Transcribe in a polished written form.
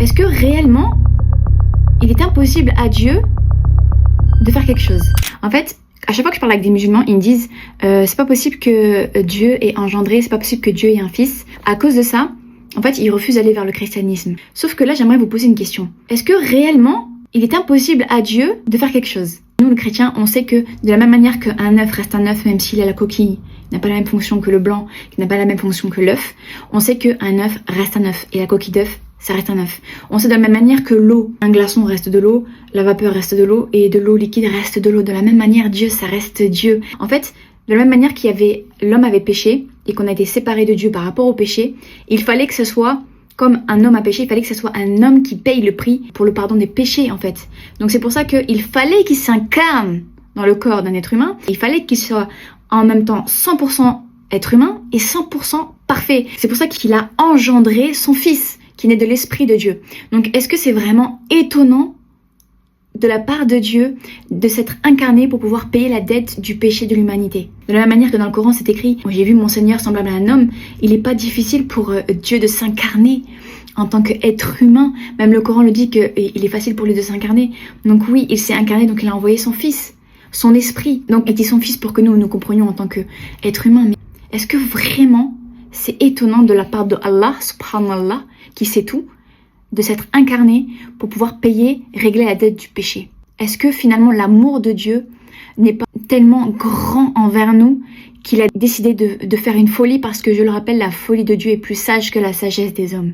Est-ce que réellement, il est impossible à Dieu de faire quelque chose? En fait, à chaque fois que je parle avec des musulmans, ils me disent c'est pas possible que Dieu ait engendré, c'est pas possible que Dieu ait un fils. À cause de ça, en fait, ils refusent d'aller vers le christianisme. Sauf que là, j'aimerais vous poser une question. Est-ce que réellement, il est impossible à Dieu de faire quelque chose? Nous, les chrétiens, on sait que de la même manière qu'un œuf reste un œuf, même s'il a la coquille, qui n'a pas la même fonction que le blanc, qui n'a pas la même fonction que l'œuf, on sait qu'un œuf reste un œuf et la coquille d'œuf, ça reste un œuf. On sait de la même manière que l'eau, un glaçon reste de l'eau, la vapeur reste de l'eau et de l'eau liquide reste de l'eau. De la même manière, Dieu, ça reste Dieu. En fait, de la même manière l'homme avait péché et qu'on a été séparé de Dieu par rapport au péché, il fallait que ce soit comme un homme a péché, il fallait que ce soit un homme qui paye le prix pour le pardon des péchés en fait. Donc c'est pour ça qu'il fallait qu'il s'incarne dans le corps d'un être humain. Il fallait qu'il soit en même temps 100% être humain et 100% parfait. C'est pour ça qu'il a engendré son fils qui naît de l'esprit de Dieu. Donc est-ce que c'est vraiment étonnant de la part de Dieu de s'être incarné pour pouvoir payer la dette du péché de l'humanité? De la même manière que dans le Coran c'est écrit « J'ai vu mon Seigneur semblable à un homme », il n'est pas difficile pour Dieu de s'incarner en tant qu'être humain. Même le Coran le dit qu'il est facile pour lui de s'incarner. Donc oui, il s'est incarné, donc il a envoyé son fils, son esprit. Donc il dit son fils pour que nous comprenions en tant qu'être humain. Mais est-ce que vraiment c'est étonnant de la part de Allah, subhanallah, qui sait tout, de s'être incarné pour pouvoir régler la dette du péché? Est-ce que finalement l'amour de Dieu n'est pas tellement grand envers nous qu'il a décidé de faire une folie? Parce que je le rappelle, la folie de Dieu est plus sage que la sagesse des hommes.